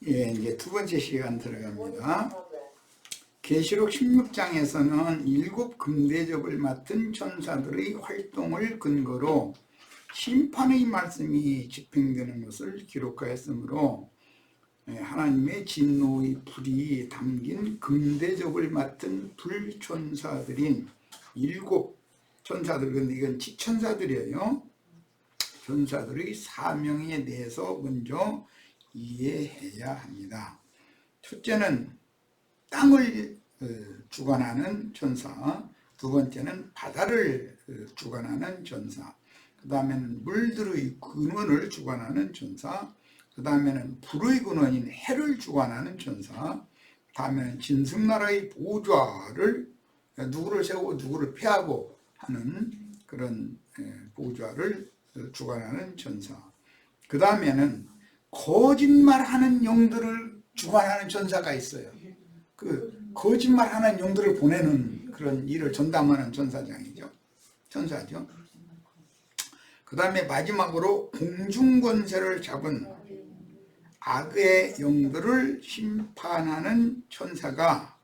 예, 이제 두 번째 시간 들어갑니다. 계시록 16장에서는 7 금대접을 맡은 천사들의 활동을 근거로 심판의 말씀이 집행되는 것을 기록하였으므로 하나님의 진노의 불이 담긴 금대접을 맡은 불천사들인 7 천사들, 근데 이건 지천사들이에요. 천사들의 사명에 대해서 먼저 이해해야 합니다. 첫째는 땅을 주관하는 천사, 두 번째는 바다를 주관하는 천사, 그 다음에는 물들의 근원을 주관하는 천사, 그 다음에는 불의 근원인 해를 주관하는 천사, 다음에는 진승나라의 보좌를 누구를 세우고 누구를 패하고 하는 그런 보좌를 주관하는 천사, 그 다음에는 거짓말하는 영들을 주관하는 천사가 있어요. 그 거짓말하는 영들을 보내는 그런 일을 전담하는 천사장이죠. 천사죠. 그 다음에 마지막으로 공중권세를 잡은 악의 영들을 심판하는 천사가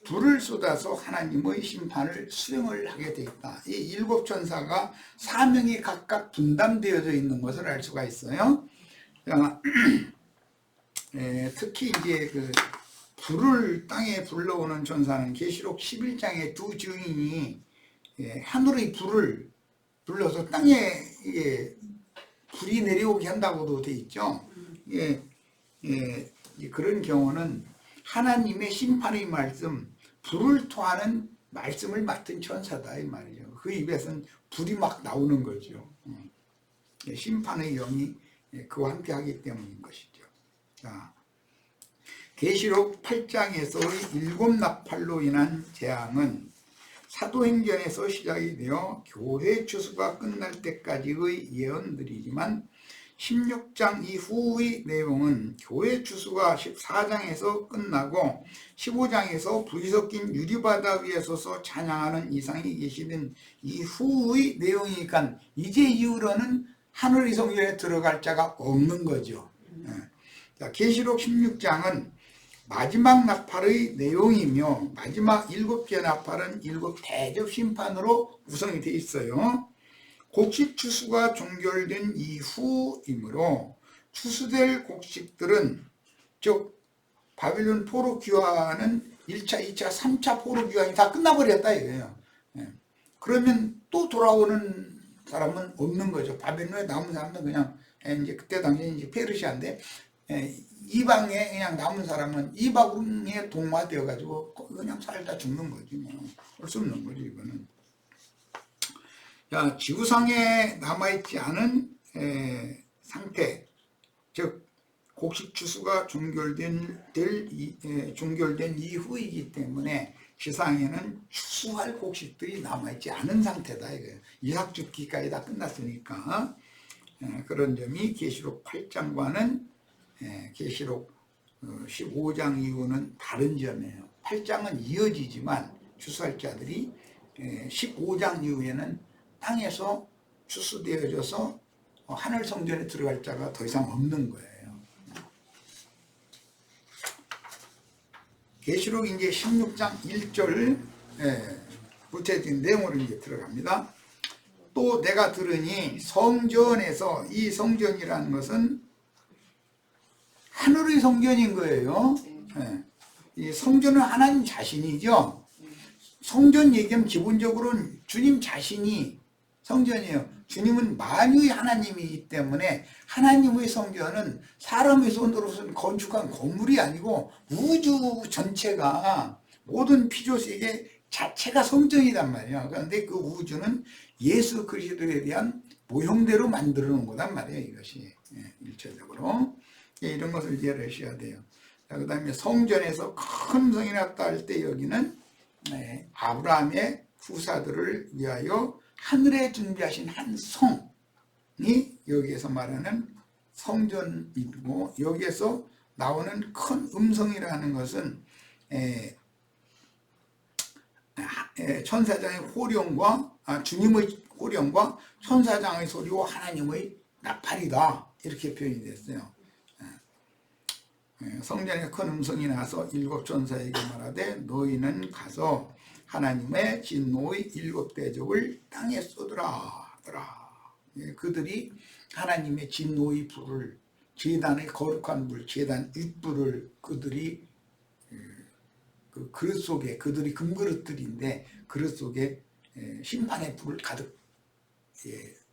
불을 쏟아서 하나님의 심판을 수행을 하게 되어 있다. 이 7 천사가 사명이 각각 분담되어져 있는 것을 알 수가 있어요. 특히 이제 그 불을 땅에 불러오는 천사는 계시록 11장의 두 증인이 하늘의 불을 불러서 땅에 불이 내려오게 한다고도 되어 있죠. 그런 경우는 하나님의 심판의 말씀, 불을 토하는 말씀을 맡은 천사다 이 말이죠. 그 입에서는 불이 막 나오는 거죠. 심판의 영이 그와 함께 하기 때문인 것이죠. 자, 계시록 8장에서의 7 나팔로 인한 재앙은 사도행전에서 시작이 되어 교회 추수가 끝날 때까지의 예언들이지만 16장 이후의 내용은 교회 추수가 14장에서 끝나고 15장에서 불이 섞인 유리바다 위에 서서 찬양하는 이상이 계시는 이후의 내용이니까 이제 이후로는 하늘의 성전에 들어갈 자가 없는 거죠. 자, 계시록 16장은 마지막 나팔의 내용이며 마지막 7개 나팔은 7 대접 심판으로 구성이 되어 있어요. 곡식 추수가 종결된 이후이므로 추수될 곡식들은 즉 바빌론 포로 귀환은 1차, 2차, 3차 포로 귀환이 다 끝나버렸다 이거예요. 그러면 또 돌아오는 사람은 없는 거죠. 바빌론에 남은 사람은 그냥 이제 그때 당시에 이제 페르시아인데 이방에 그냥 남은 사람은 이방에 동화되어 가지고 그냥 살다 죽는 거지 뭐. 할 수 없는 거지 이거는. 자, 지구상에 남아있지 않은 상태, 즉 곡식 추수가 종결된 이후이기 때문에 지상에는 추수할 곡식들이 남아있지 않은 상태다 이거예요. 이삭죽기까지 다 끝났으니까. 그런 점이 계시록 8장과는 계시록 15장 이후는 다른 점이에요. 8장은 이어지지만 추수할 자들이 15장 이후에는 땅에서 추수되어져서 하늘 성전에 들어갈 자가 더 이상 없는 거예요. 계시록 이제 16장 1절 구체적인 내용으로 이제 들어갑니다. 또 내가 들으니 성전에서, 이 성전이라는 것은 하늘의 성전인 거예요. 이 성전은 하나님 자신이죠. 성전 얘기하면 기본적으로는 주님 자신이 성전이에요. 주님은 만유의 하나님이기 때문에 하나님의 성전은 사람의 손으로서는 건축한 건물이 아니고 우주 전체가 모든 피조세계 자체가 성전이란 말이에요. 그런데 그 우주는 예수 그리스도에 대한 모형대로 만들어 놓은 거란 말이에요. 이것이 일차적으로 이런 것을 이해를 하셔야 돼요. 그 다음에 성전에서 큰 성이 났다 할 때 여기는 아브라함의 후사들을 위하여 하늘에 준비하신 한 성이 여기에서 말하는 성전이고, 여기에서 나오는 큰 음성이라는 것은 천사장의 호령과 주님의 호령과 천사장의 소리와 하나님의 나팔이다 이렇게 표현이 됐어요. 성전에 큰 음성이 나서 일곱 천사에게 말하되 너희는 가서 하나님의 진노의 일곱 대접을 땅에 쏟으라 하더라. 그들이 하나님의 진노의 불을, 제단의 거룩한 불, 제단 윗불을 그들이 그 그릇 속에, 그들이 금그릇들인데 그릇 속에 심판의 불을 가득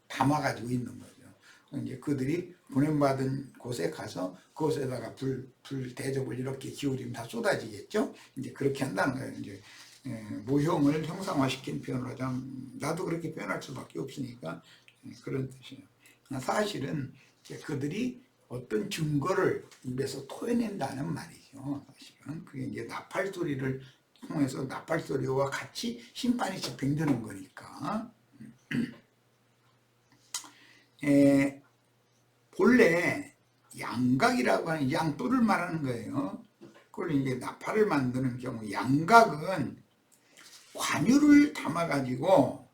담아가지고 있는 거죠. 이제 그들이 보냄받은 곳에 가서 그곳에다가 불 대접을 이렇게 기울이면 다 쏟아지겠죠. 이제 그렇게 한다는 거예요. 이제 모형을 형상화시킨 표현을 하자면 나도 그렇게 표현할 수밖에 없으니까 그런 뜻이에요. 사실은 그들이 어떤 증거를 입에서 토해낸다는 말이죠. 사실은 그게 이제 나팔 소리를 통해서 나팔 소리와 같이 심판이 집행되는 거니까. 본래 양각이라고 하는 양뿔을 말하는 거예요. 그걸 이제 나팔을 만드는 경우 양각은 관유를 담아가지고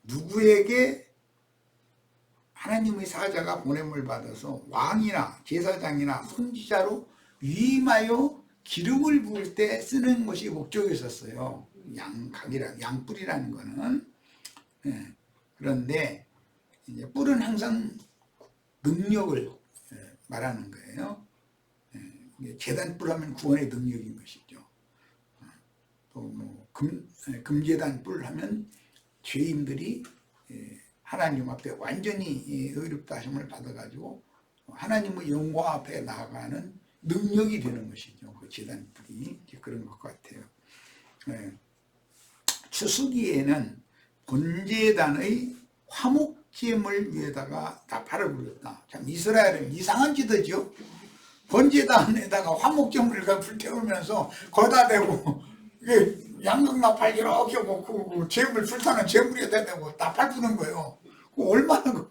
누구에게 하나님의 사자가 보냄을 받아서 왕이나 제사장이나 선지자로 위임하여 기름을 부을 때 쓰는 것이 목적이었어요. 양뿔이라는 거는. 그런데 이제 뿔은 항상 능력을 말하는 거예요. 제단뿔 하면 구원의 능력인 것이죠. 또 뭐 금제단뿔 하면 죄인들이 하나님 앞에 완전히 의롭다 하심을 받아가지고 하나님의 영광 앞에 나아가는 능력이 되는 것이죠. 그 제단뿔이 그런 것 같아요. 추수기에는 번제단의 화목제물 위에다가 나팔을 불렀다. 참 이스라엘은 이상한 짓이죠. 번제단에다가 화목제물을 불태우면서 거기다 대고 양극나팔 이렇게 그 재물 불타는 재물에다 대고 나팔 부는 거예요. 그 얼마나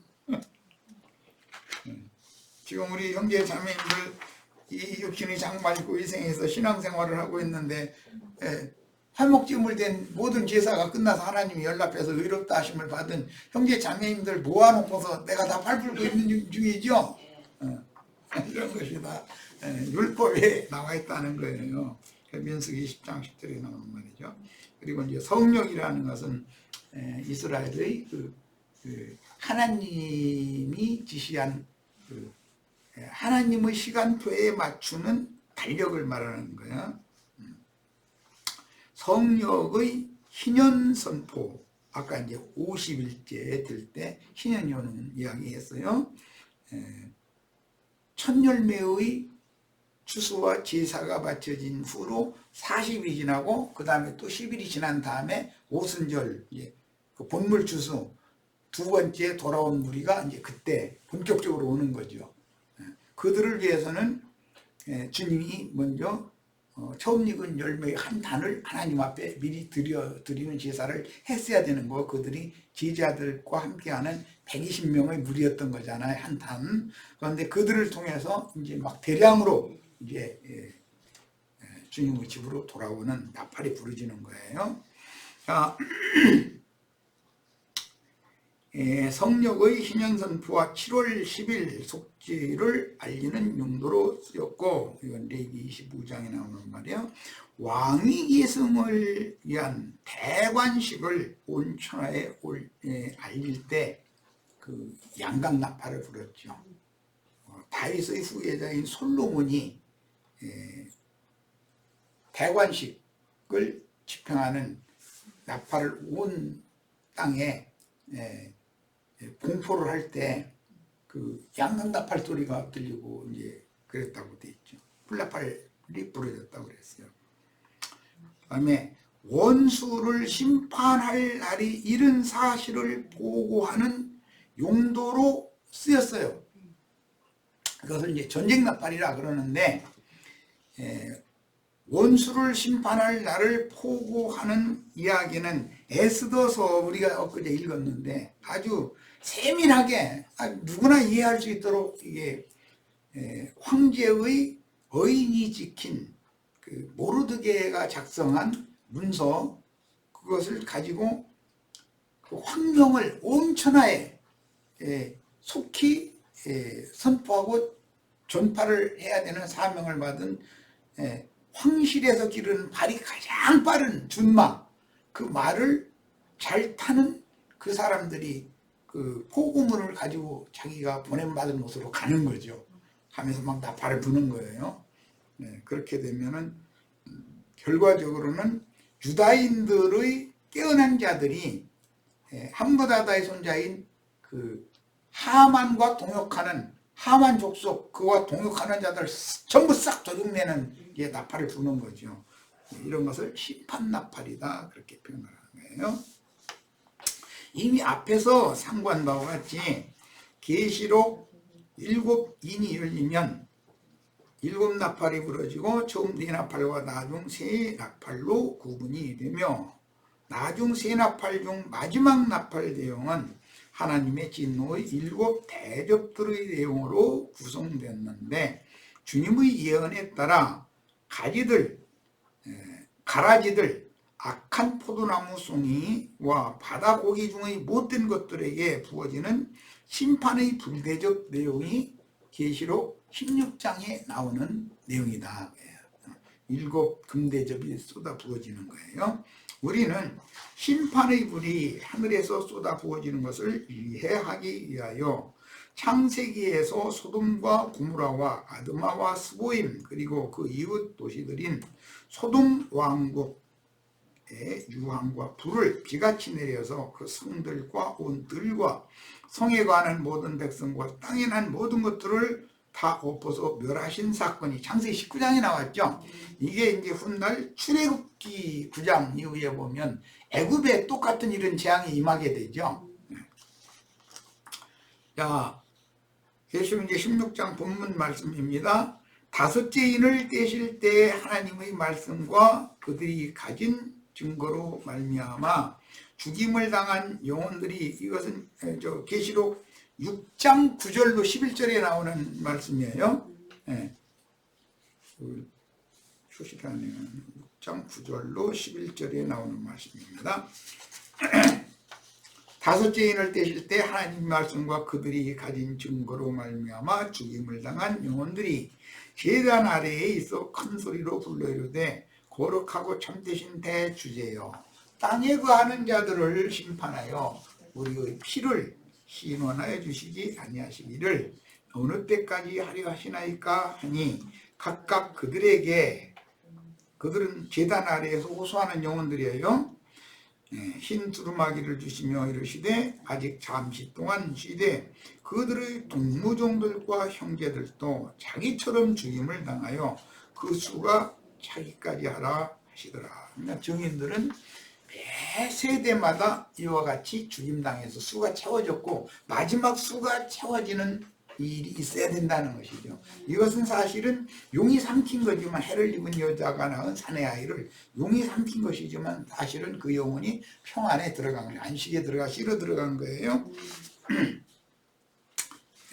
지금 우리 형제 자매님들 이 육신의 장말 입고 위생에서 신앙생활을 하고 있는데 화목제물 된 모든 제사가 끝나서 하나님이 연락해서 의롭다 하심을 받은 형제 자매님들 모아놓고서 내가 다 팔불고 있는 중이죠. 이런 것이 다 율법에 나와 있다는 거예요. 민수기 10장 10절에 나오는 말이죠. 그리고 이제 성령이라는 것은 이스라엘의 하나님이 지시한 하나님의 시간표에 맞추는 달력을 말하는 거예요. 성령의 희년선포, 아까 이제 50일째 될 때 희년이 오는 이야기 했어요. 첫 열매의 추수와 제사가 바쳐진 후로 40일이 지나고 그 다음에 또 10일이 지난 다음에 오순절, 그 본물 추수 두 번째 돌아온 무리가 이제 그때 본격적으로 오는 거죠. 그들을 위해서는 주님이 먼저 처음 익은 열매의 한 단을 하나님 앞에 미리 드리는 제사를 했어야 되는 거. 그들이 제자들과 함께하는 120명의 무리였던 거잖아요. 한 단. 그런데 그들을 통해서 이제 막 대량으로 이제 주님의 집으로 돌아오는 나팔이 부르지는 거예요. 자, 성령의 희년선포와 7월 10일 속죄를 알리는 용도로 쓰였고, 이건 레위기 25장에 나오는 말이에요. 왕위 계승을 위한 대관식을 온 천하에 알릴 때 그 양각나팔을 불었죠. 다윗의 후예자인 솔로몬이 대관식을 집행하는 나팔을 온 땅에 공포를 할 때 그 양각나팔 소리가 들리고 이제 그랬다고 돼 있죠. 불나팔이 부러졌다고 그랬어요. 그다음에 원수를 심판할 날이 이른 사실을 보고하는 용도로 쓰였어요. 그것을 이제 전쟁나팔이라 그러는데 원수를 심판할 날을 포고하는 이야기는 에스더서 우리가 엊그제 읽었는데 아주 세밀하게 누구나 이해할 수 있도록 이게 황제의 어인이 지킨 그 모르드게가 작성한 문서, 그것을 가지고 그 황명을 온 천하에 속히 선포하고 전파를 해야 되는 사명을 받은 황실에서 기르는 발이 가장 빠른 준마, 그 말을 잘 타는 그 사람들이 그 포고문을 가지고 자기가 보냄받은 곳으로 가는 거죠. 하면서 막 나팔을 부는 거예요. 그렇게 되면은 결과적으로는 유다인들의 깨어난 자들이 함므다다의 손자인 그 하만과 동역하는 하만 족속, 그와 동역하는 자들 전부 싹 도둑내는 게 나팔을 부는 거죠. 이런 것을 심판 나팔이다, 그렇게 표현하는 거예요. 이미 앞에서 상고한 바와 같이 계시록 7인이 열리면 7나팔이 부러지고 처음 4나팔과 나중 3나팔로 구분이 되며, 나중 3나팔 중 마지막 나팔 내용은 하나님의 진노의 7 대접들의 내용으로 구성되었는데, 주님의 예언에 따라 가라지들, 악한 포도나무 송이와 바다 고기 중의 못된 것들에게 부어지는 심판의 불대접 내용이 계시록 16장에 나오는 내용이다. 7 금대접이 쏟아 부어지는 거예요. 우리는 심판의 불이 하늘에서 쏟아 부어지는 것을 이해하기 위하여 창세기에서 소돔과 고모라와 아드마와 스보임, 그리고 그 이웃 도시들인 소돔 왕국의 유황과 불을 비같이 내려서 그 성들과 온 들과 성에 관한 모든 백성과 땅에 난 모든 것들을 다 엎어서 멸하신 사건이 창세기 19장에 나왔죠. 이게 이제 훗날 출애굽기 9장 이후에 보면 애굽에 똑같은 이런 재앙이 임하게 되죠. 자, 계시록 이제 16장 본문 말씀입니다. 5째 인을 떼실 때 하나님의 말씀과 그들이 가진 증거로 말미암아 죽임을 당한 영혼들이, 이것은 계시록 6장 9절로 11절에 나오는 말씀이에요. 표시라네요. 6장 9절로 11절에 나오는 말씀입니다. 5째 인을 떼실 때 하나님 말씀과 그들이 가진 증거로 말미암아 죽임을 당한 영혼들이 제단 아래에 있어 큰 소리로 불러 이르되 거룩하고 참되신 대주제여, 땅에 거하는 자들을 심판하여 우리의 피를 신원하여 주시지 아니하시기를 어느 때까지 하려 하시나이까 하니, 각각 그들에게, 그들은 제단 아래에서 호소하는 영혼들이에요. 흰 두루마기를 주시며 이르시되 아직 잠시 동안 쉬되 그들의 동무종들과 형제들도 자기처럼 죽임을 당하여 그 수가 차기까지 하라 하시더라. 그러니까 증인들은 매 세대마다 이와 같이 죽임당해서 수가 채워졌고 마지막 수가 채워지는 일이 있어야 된다는 것이죠. 이것은 사실은 용이 삼킨 거지만, 해를 입은 여자가 낳은 사내 아이를 용이 삼킨 것이지만 사실은 그 영혼이 평안에 들어간 거예요. 안식에 쉬러 들어간 거예요.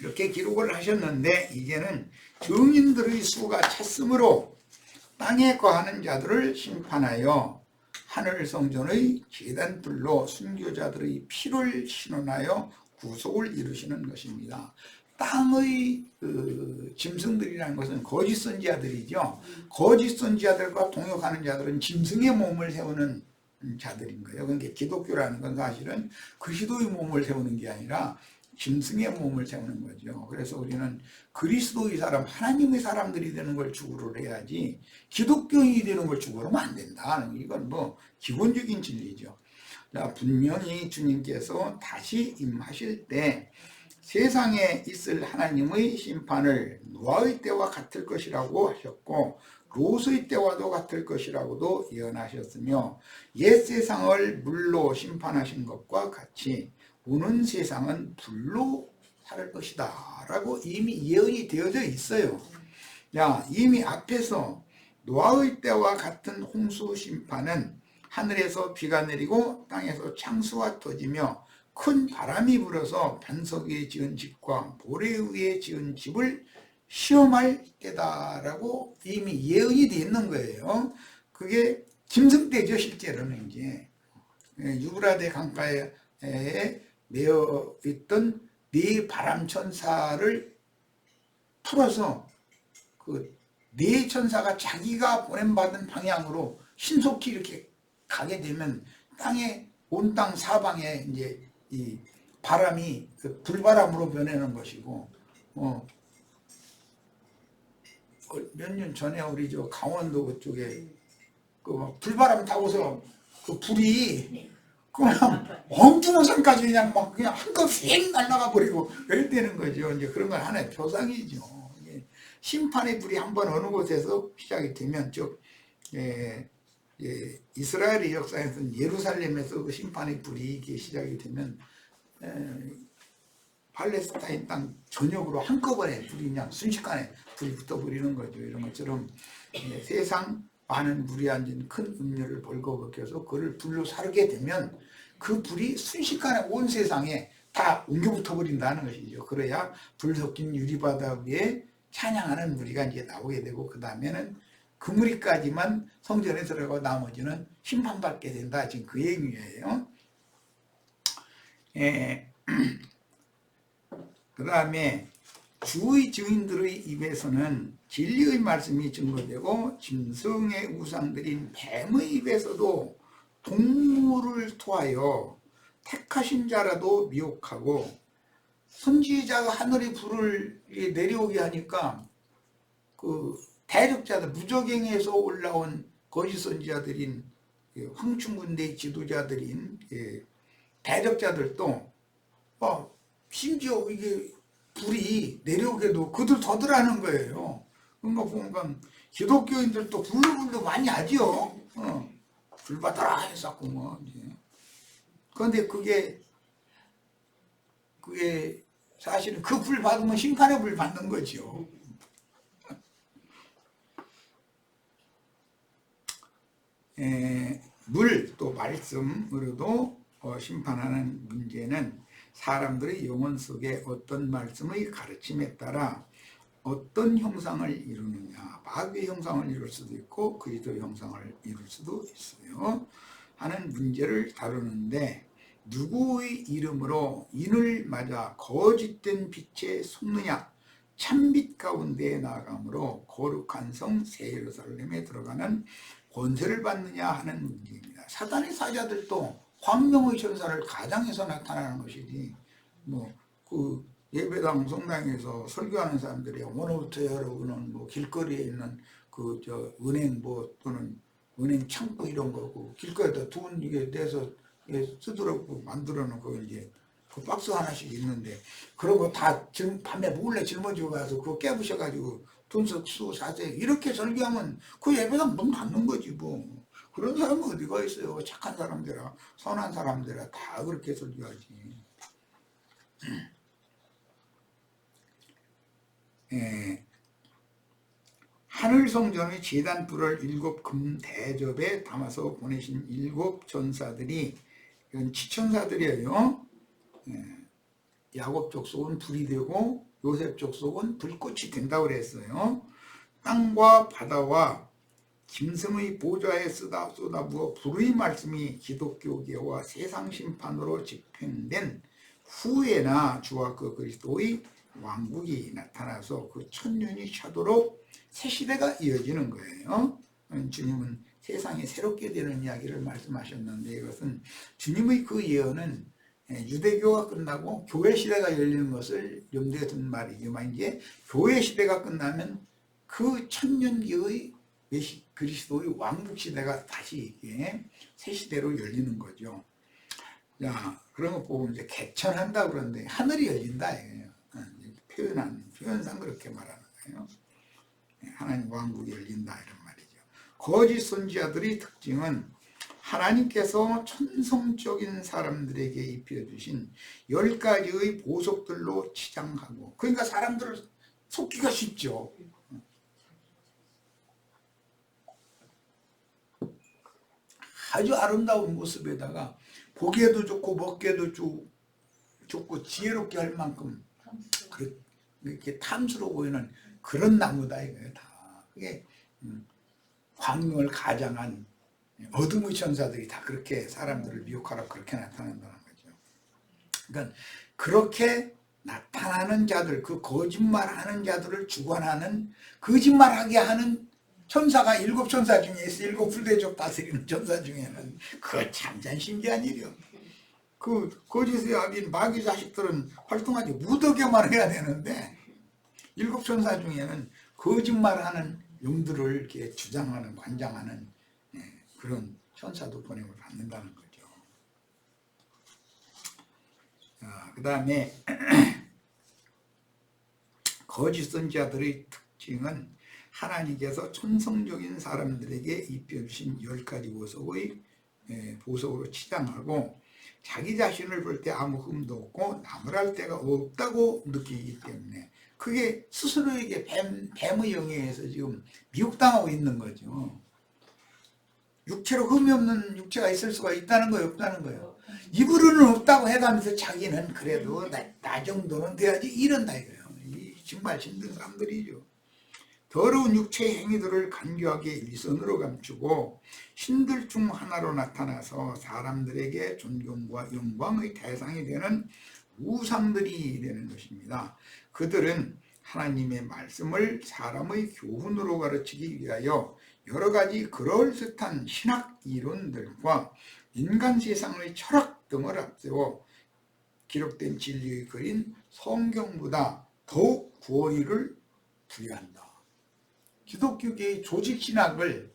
이렇게 기록을 하셨는데, 이제는 증인들의 수가 찼으므로 땅에 거하는 자들을 심판하여 하늘 성전의 제단들로 순교자들의 피를 신원하여 구속을 이루시는 것입니다. 땅의 짐승들이라는 것은 거짓 선지자들이죠. 거짓 선지자들과 동역하는 자들은 짐승의 몸을 세우는 자들인 거예요. 그러니까 기독교라는 건 사실은 그리스도의 몸을 세우는 게 아니라 짐승의 몸을 세우는 거죠. 그래서 우리는 그리스도의 사람, 하나님의 사람들이 되는 걸 추구를 해야지 기독교인이 되는 걸 추구하면 안 된다. 이건 뭐 기본적인 진리죠. 자, 분명히 주님께서 다시 임하실 때 세상에 있을 하나님의 심판을 노아의 때와 같을 것이라고 하셨고, 롯의 때와도 같을 것이라고도 예언하셨으며, 옛 세상을 물로 심판하신 것과 같이 오는 세상은 불로 살 것이다 라고 이미 예언이 되어져 있어요. 자, 이미 앞에서 노아의 때와 같은 홍수 심판은 하늘에서 비가 내리고 땅에서 창수가 터지며 큰 바람이 불어서 반석 위에 지은 집과 모래 위에 지은 집을 시험할 때다라고 이미 예언이 되어 있는 거예요. 그게 짐승 때죠. 실제로는 이제 유브라데 강가에 매어 있던 네 바람 천사를 풀어서 그 네 천사가 자기가 보냄받은 방향으로 신속히 이렇게 가게 되면 온 땅 사방에 이제 이 바람이 그 불바람으로 변하는 것이고, 몇 년 전에 우리 저 강원도 그쪽에 그 막 불바람 타고서 그 불이 그냥 엉뚱한 산까지 그냥 한껏 휙 날아가 버리고 그랬다는 거죠. 이제 그런 건 하나의 표상이죠. 심판의 불이 한번 어느 곳에서 시작이 되면, 즉 이스라엘의 역사에서는 예루살렘에서 그 심판의 불이 이게 시작이 되면 팔레스타인 땅 전역으로 한꺼번에 불이 그냥 순식간에 불이 붙어버리는 거죠. 이런 것처럼 세상 많은 물이 앉은 큰 음료를 벌거벗겨서 그를 불로 사르게 되면 그 불이 순식간에 온 세상에 다 옮겨 붙어버린다는 것이죠. 그래야 불 섞인 유리바다 위에 찬양하는 무리가 이제 나오게 되고, 그 다음에는 그 무리까지만 성전에 들어가고 나머지는 심판받게 된다. 지금 그 얘기예요. 그 다음에 주의 증인들의 입에서는 진리의 말씀이 증거되고, 짐승의 우상들인 뱀의 입에서도 동물을 토하여 택하신 자라도 미혹하고, 선지자가 하늘의 불을 내려오게 하니까 그 대적자들, 무적행에서 올라온 거짓 선지자들인 황충군대의 지도자들인 대적자들도 심지어 이게 불이 내려오게도 그들 더더라는 거예요. 그러니까 보니까 기독교인들도 불로 많이 하죠. 불 받아라 했었고 뭐. 그런데 그게 사실은 그 불 받으면 심판의 불 받는 거죠. 물 또 말씀으로도 심판하는 문제는 사람들의 영혼 속에 어떤 말씀의 가르침에 따라 어떤 형상을 이루느냐, 마귀의 형상을 이룰 수도 있고 그리스도의 형상을 이룰 수도 있어요 하는 문제를 다루는데, 누구의 이름으로 인을 맞아 거짓된 빛에 속느냐, 참빛 가운데에 나아감으로 거룩한 성 새 예루살렘에 들어가는 권세를 받느냐 하는 문제입니다. 사단의 사자들도 광명의 천사를 가장해서 나타나는 것이지, 그 예배당 성당에서 설교하는 사람들이 오늘부터 여러분은 길거리에 있는 은행 또는 은행 창고 이런 거고, 길거리에다 돈 이게 내서 쓰더라고 만들어 놓고 이제 그 박스 하나씩 있는데, 그러고 다 밤에 몰래 짊어지고 가서 그거 깨부셔가지고 돈 쓰고 사세요. 이렇게 설교하면 그 예배당 문 닫는 거지 뭐. 그런 사람은 어디가 있어요. 착한 사람들아, 선한 사람들아 다 그렇게 설교하지. 하늘성전의 제단불을 7금 대접에 담아서 보내신 7 전사들이, 이건 지천사들이에요. 야곱 족속은 불이 되고 요셉 족속은 불꽃이 된다고 그랬어요. 땅과 바다와 짐승의 보좌에 쏟아부어 불의 말씀이 기독교계와 세상 심판으로 집행된 후에나 주와 그 그리스도의 왕국이 나타나서 그 천년이 차도록 새 시대가 이어지는 거예요. 주님은 세상이 새롭게 되는 이야기를 말씀하셨는데, 이것은 주님의 그 예언은 유대교가 끝나고 교회 시대가 열리는 것을 염두에 둔 말이지만, 이제 교회 시대가 끝나면 그 천년기의 그리스도의 왕국 시대가 다시 이게 새 시대로 열리는 거죠. 자, 그런 거 보고 이제 개천한다 그러는데 하늘이 열린다 이거예요. 표현상 그렇게 말하는 거예요. 하나님 왕국이 열린다 이런 말이죠. 거짓 선지자들의 특징은 하나님께서 천성적인 사람들에게 입혀주신 10가지의 보석들로 치장하고, 그러니까 사람들을 속기가 쉽죠. 아주 아름다운 모습에다가 보기에도 좋고 먹기에도 좋고 지혜롭게 할 만큼 이렇게 탐스러워 보이는 그런 나무다 이거예요. 다 그게 광명을 가장한 어둠의 천사들이 다 그렇게 사람들을 미혹하라고 그렇게 나타난다는 거죠. 그러니까 그렇게 나타나는 자들, 그 거짓말하는 자들을 주관하는, 거짓말하게 하는 천사가 7천사 중에 있어. 7불대족 다스리는 천사 중에는. 그거 참 신기한 일이요. 그 거짓의 아비인 마귀 자식들은 활동하지 무더기만 해야 되는데 7천사 중에는 거짓말하는 용들을 이렇게 주장하는, 관장하는 그런 천사도 보냄을 받는다는 거죠. 그 다음에 거짓 선지자들의 특징은 하나님께서 천성적인 사람들에게 입혀주신 10가지 보석의 보석으로 치장하고 자기 자신을 볼 때 아무 흠도 없고 나무랄 데가 없다고 느끼기 때문에 그게 스스로에게 뱀의 영향에서 지금 미혹당하고 있는 거죠. 육체로 흠이 없는 육체가 있을 수가 있다는 거예요, 없다는 거예요. 입으로는 없다고 해가면서 자기는 그래도 나 정도는 돼야지 이런다 이거예요. 정말 힘든 사람들이죠. 더러운 육체의 행위들을 간교하게 일선으로 감추고 신들 중 하나로 나타나서 사람들에게 존경과 영광의 대상이 되는 우상들이 되는 것입니다. 그들은 하나님의 말씀을 사람의 교훈으로 가르치기 위하여 여러 가지 그럴듯한 신학 이론들과 인간 세상의 철학 등을 앞세워 기록된 진리의 글인 성경보다 더욱 구원의를 부여한다. 기독교계의 조직신학을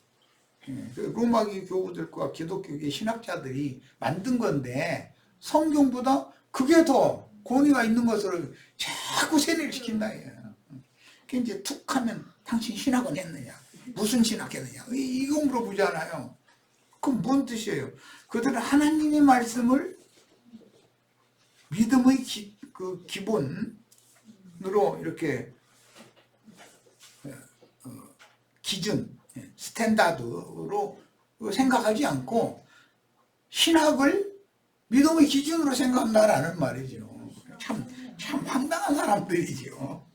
로마계 교우들과 기독교계 신학자들이 만든 건데 성경보다 그게 더 권위가 있는 것을 자꾸 세뇌를 시킨다. 그 이제 툭 하면 당신 신학은 했느냐? 무슨 신학 했느냐? 이거 물어보잖아요. 그럼 뭔 뜻이에요? 그들은 하나님의 말씀을 믿음의 기본으로 이렇게 기준, 스탠다드로 생각하지 않고 신학을 믿음의 기준으로 생각한다라는 말이죠. 참 황당한 사람들이죠.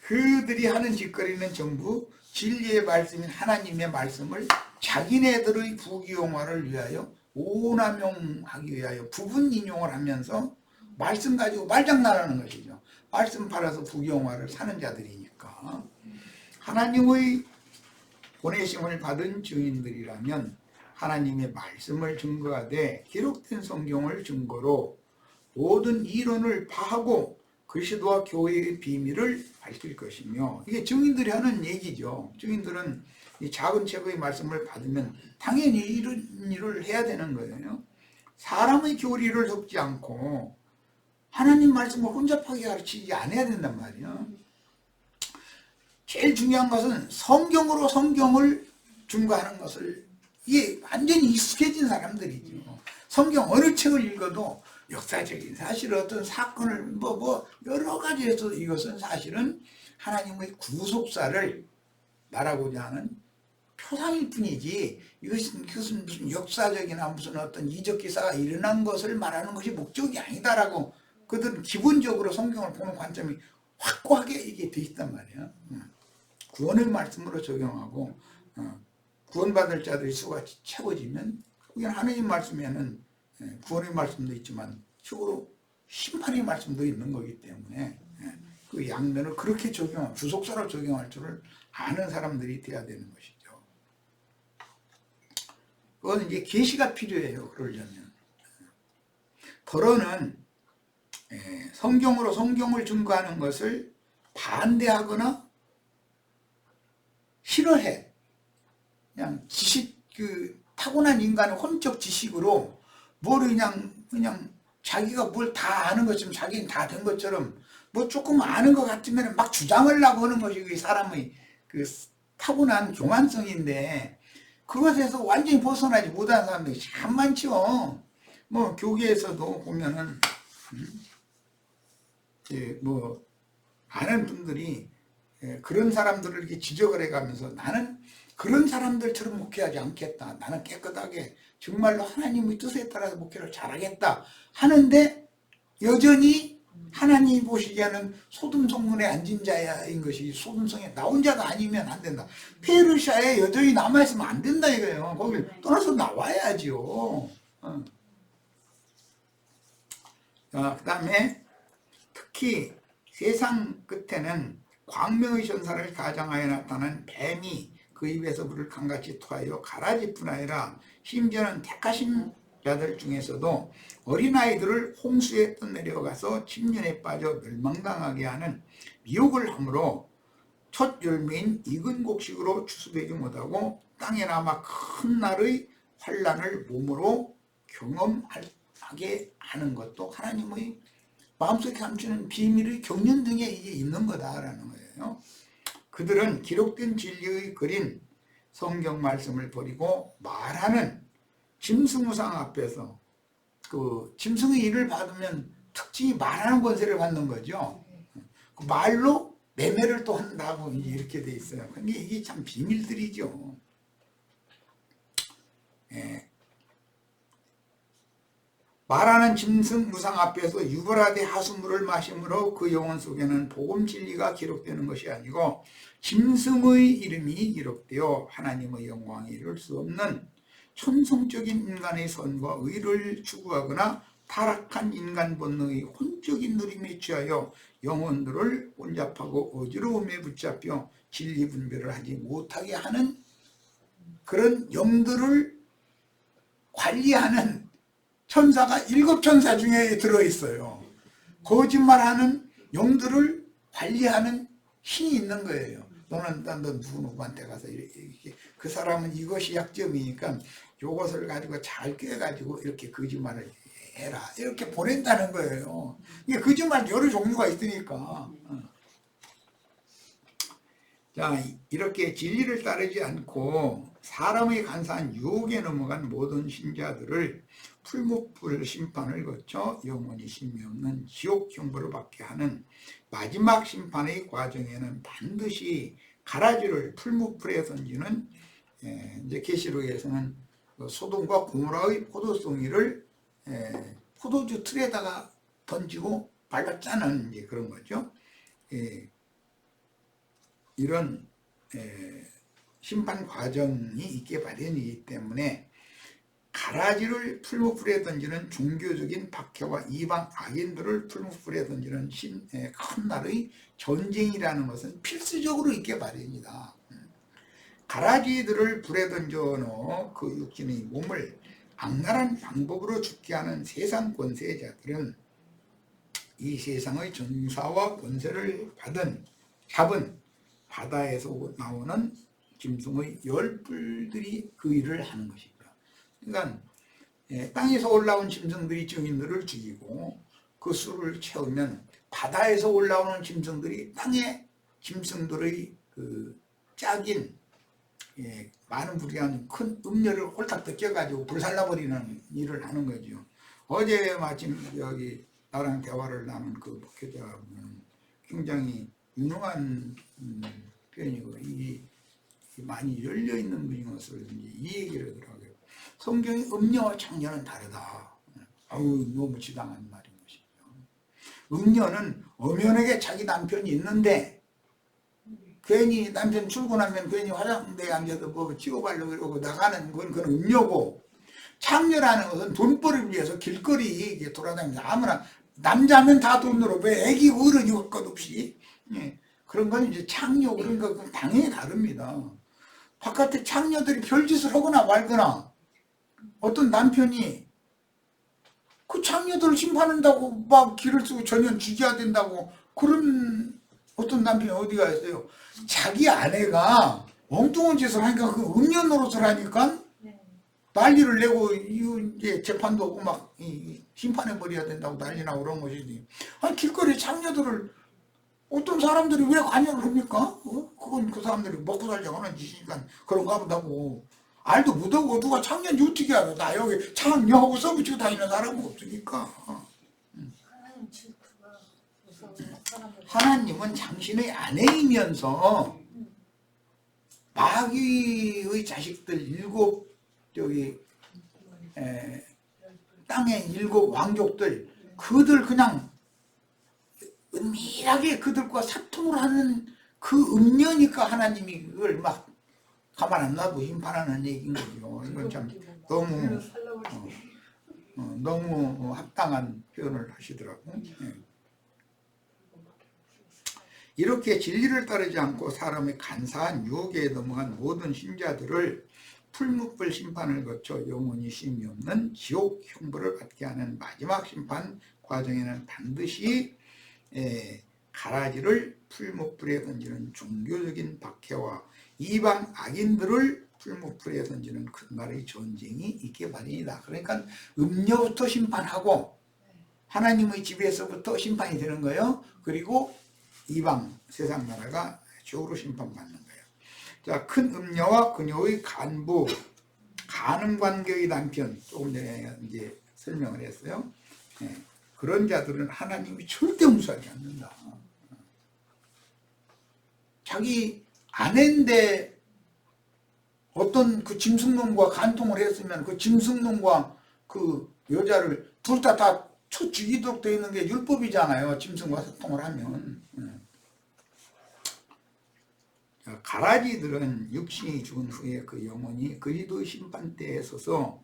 그들이 하는 짓거리는 전부 진리의 말씀인 하나님의 말씀을 자기네들의 부귀영화를 위하여 오남용하기 위하여 부분 인용을 하면서 말씀 가지고 말장난하는 것이죠. 말씀 팔아서 부귀영화를 사는 자들이니까. 하나님의 보내심을 받은 증인들이라면 하나님의 말씀을 증거하되 기록된 성경을 증거로 모든 이론을 파하고 그리스도와 교회의 비밀을 밝힐 것이며, 이게 증인들이 하는 얘기죠. 증인들은 이 작은 책의 말씀을 받으면 당연히 이런 일을 해야 되는 거예요. 사람의 교리를 섞지 않고 하나님 말씀을 혼잡하게 가르치지 않아야 된단 말이에요. 제일 중요한 것은 성경으로 성경을 증거하는 것을, 이게 완전히 익숙해진 사람들이죠. 성경 어느 책을 읽어도 역사적인 사실 어떤 사건을 뭐 여러 가지에서 이것은 사실은 하나님의 구속사를 말하고자 하는 표상일 뿐이지 이것은 무슨 역사적이나 무슨 어떤 이적 기사가 일어난 것을 말하는 것이 목적이 아니다라고 그들은 기본적으로 성경을 보는 관점이 확고하게 이게 돼 있단 말이에요. 구원의 말씀으로 적용하고 구원받을 자들의 수가 채워지면 그냥 하나님 말씀에는 구원의 말씀도 있지만 적으로 심판의 말씀도 있는 거기 때문에 그 양면을 그렇게 적용, 주속사로 적용할 줄을 아는 사람들이 돼야 되는 것이죠. 그건 이제 계시가 필요해요. 그러려면 더러는 성경으로 성경을 증거하는 것을 반대하거나 싫어해. 그냥 지식, 타고난 인간의 혼적 지식으로 뭘 그냥 자기가 뭘 다 아는 것처럼, 자기는 다 된 것처럼 뭐 조금 아는 것 같으면 막 주장을 하고 하는 것이 사람의 그 타고난 교만성인데, 그것에서 완전히 벗어나지 못하는 사람들이 참 많죠. 뭐 교계에서도 보면은 뭐 아는 분들이 그런 사람들을 이렇게 지적을 해가면서 나는 그런 사람들처럼 목회하지 않겠다. 나는 깨끗하게 정말로 하나님의 뜻에 따라서 목회를 잘하겠다 하는데 여전히 하나님이 보시기에는 소돔성문에 앉은 자인 것이 소돔성에 나온 자가 아니면 안 된다. 페르시아에 여전히 남아있으면 안 된다 이거예요. 거길 떠나서 나와야죠. 그 다음에 특히 세상 끝에는 광명의 천사를 가장하여 나타난 뱀이 그 입에서 불을 강같이 토하여 가라지뿐 아니라 심지어는 택하신 자들 중에서도 어린아이들을 홍수에 떠내려가서 침륜에 빠져 멸망당하게 하는 미혹을 함으로 첫 열매인 익은 곡식으로 추수되지 못하고 땅에 남아 큰 날의 환난을 몸으로 경험하게 하는 것도 하나님의 마음속에 감추는 비밀의 경륜 등에 이게 있는 거다라는 거예요. 그들은 기록된 진리의 글인 성경 말씀을 버리고 말하는 짐승우상 앞에서 그 짐승의 일을 받으면 특징이 말하는 권세를 받는 거죠. 그 말로 매매를 또 한다고 이렇게 돼 있어요. 근데 이게 참 비밀들이죠. 예. 말하는 짐승 우상 앞에서 유브라데 하수물을 마심으로 그 영혼 속에는 복음 진리가 기록되는 것이 아니고 짐승의 이름이 기록되어 하나님의 영광에 이룰 수 없는 천성적인 인간의 선과 의를 추구하거나 타락한 인간 본능의 혼적인 누림에 취하여 영혼들을 혼잡하고 어지러움에 붙잡혀 진리 분별을 하지 못하게 하는 그런 영들을 관리하는 천사가 7천사 중에 들어있어요. 거짓말하는 영들을 관리하는 신이 있는 거예요. 너는 너 누구한테 가서 이렇게 그 사람은 이것이 약점이니까 이것을 가지고 잘 꿰가지고 이렇게 거짓말을 해라 이렇게 보낸다는 거예요. 이게 거짓말 여러 종류가 있으니까. 자, 이렇게 진리를 따르지 않고 사람의 간사한 유혹에 넘어간 모든 신자들을 풀무불 심판을 거쳐 영원히 쉼이 없는 지옥 형벌을 받게 하는 마지막 심판의 과정에는 반드시 가라지를 풀무불에 던지는 이제 계시록에서는 소돔과 고모라의 포도송이를 포도주 틀에다가 던지고 발라 짜는 이제 그런 거죠. 이런 심판 과정이 있게 마련이기 때문에 가라지를 풀무불에 던지는 종교적인 박해와 이방 악인들을 풀무불에 던지는 큰 날의 전쟁이라는 것은 필수적으로 있게 마련이다. 가라지들을 불에 던져 넣어 그 육신의 몸을 악랄한 방법으로 죽게 하는 세상 권세자들은 이 세상의 정사와 권세를 잡은 바다에서 나오는 짐승의 열불들이 그 일을 하는 것이죠. 그러니까 땅에서 올라온 짐승들이 증인들을 죽이고 그 수를 채우면 바다에서 올라오는 짐승들이 땅의 짐승들의 그 짝인 많은 무리한 큰 음료를 홀딱 뜯겨가지고 불살라버리는 일을 하는 거죠. 어제 마침 여기 나랑 대화를 나눈 그 목회자는 굉장히 유능한 표현이고 이게 많이 열려있는 분인 것을 이 얘기를 하더라고요. 성경의 음녀와 창녀는 다르다. 아우 너무 지당한 말인 것이죠. 음녀는 엄연하게 자기 남편이 있는데 괜히 남편 출근하면 괜히 화장대에 앉아서 뭐 찍어바려고 이러고 나가는 건 그건 음녀고, 창녀라는 것은 돈벌이를 위해서 길거리 돌아다니면서 아무나 남자면 다 돈으로 왜 애기 어른이 올 것 없이 그런 건 이제 창녀 그런 거 당연히 다릅니다. 바깥에 창녀들이 별짓을 하거나 말거나 어떤 남편이 그 창녀들을 심판한다고 막 길을 쓰고 전혀 죽여야 된다고 그런 어떤 남편이 어디가 있어요. 자기 아내가 엉뚱한 짓을 하니까 그 음녀 노릇을 하니까 난리를 내고 이제 재판도 없고 막 심판해버려야 된다고 난리 나고 그런 것이지. 아니 길거리 창녀들을 어떤 사람들이 왜 관여를 합니까? 그건 그 사람들이 먹고 살자고 하는 짓이니까 그런가 보다고. 알도 못하고 누가 창녀인지 어떻게 알아. 나 여기 창녀하고 써붙이고 다니는 사람은 없으니까. 하나님은 당신의 아내이면서 마귀의 자식들 땅의 7 왕족들 그들 그냥 은밀하게 그들과 사통을 하는 그 음녀니까 하나님이 그걸 막 가만 안 놔도 심판하는 얘기인 거죠. 이건 참 너무 너무 합당한 표현을 하시더라고요. 예. 이렇게 진리를 따르지 않고 사람의 간사한 유혹에 넘어간 모든 신자들을 풀무불 심판을 거쳐 영원히 쉼이 없는 지옥 형벌을 받게 하는 마지막 심판 과정에는 반드시 가라지를 풀무불에 던지는 종교적인 박해와 이방 악인들을 풀무불에 던지는 큰 나라의 전쟁이 있게 마련이다. 그러니까 음녀부터 심판하고 하나님의 집에서부터 심판이 되는 거예요. 그리고 이방 세상 나라가 지옥으로 심판받는 거예요. 자, 큰 음녀와 그녀의 간부, 가늠관계의 남편, 조금 전에 이제 설명을 했어요. 네, 그런 자들은 하나님이 절대 용서하지 않는다. 자기 아내인데 어떤 그 짐승놈과 간통을 했으면 그 짐승놈과 그 여자를 둘 다 쳐 죽이도록 되어 있는 게 율법이잖아요. 짐승과 소통을 하면. 가라지들은 육신이 죽은 후에 그 영혼이 그리스도의 심판대에 서서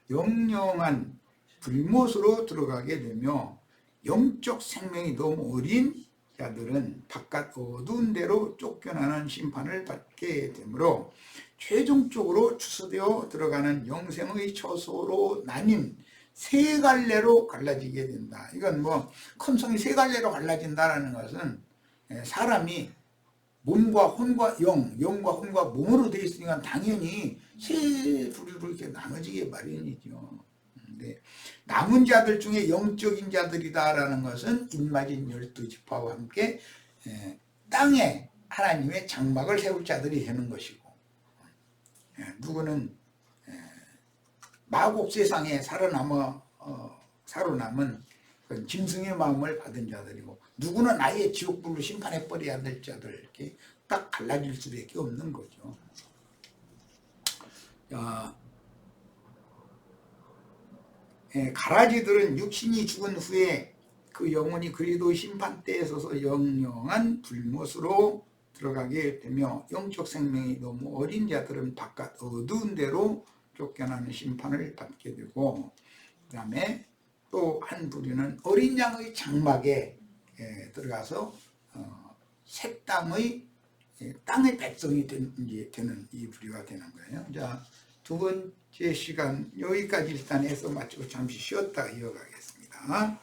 영영한 불못으로 들어가게 되며 영적 생명이 너무 어린 자들은 바깥 어두운 데로 쫓겨나는 심판을 받게 되므로 최종적으로 추수되어 들어가는 영생의 처소로 나뉜 세 갈래로 갈라지게 된다. 이건 뭐 큰성이 세 갈래로 갈라진다는 것은 사람이 몸과 혼과 영과 혼과 몸으로 되어 있으니까 당연히 세 부류로 이렇게 나눠지게 마련이죠. 근데 남은 자들 중에 영적인 자들이다라는 것은 인마진 12지파와 함께 땅에 하나님의 장막을 세울 자들이 되는 것이고, 누구는 마곡 세상에 살아남은 짐승의 마음을 받은 자들이고, 누구는 아예 지옥불로 심판해 버려야 될 자들, 이렇게 딱 갈라질 수밖에 없는 거죠. 가라지들은 육신이 죽은 후에 그 영혼이 그리스도의 심판대에 서서 영영한 불못으로 들어가게 되며 영적 생명이 너무 어린 자들은 바깥 어두운 데로 쫓겨나는 심판을 받게 되고, 그 다음에 또 한 부류는 어린 양의 장막에 들어가서 새 땅의 백성이 되는 이 부류가 되는 거예요. 자, 두 번째 시간 여기까지 일단 해서 마치고 잠시 쉬었다가 이어가겠습니다.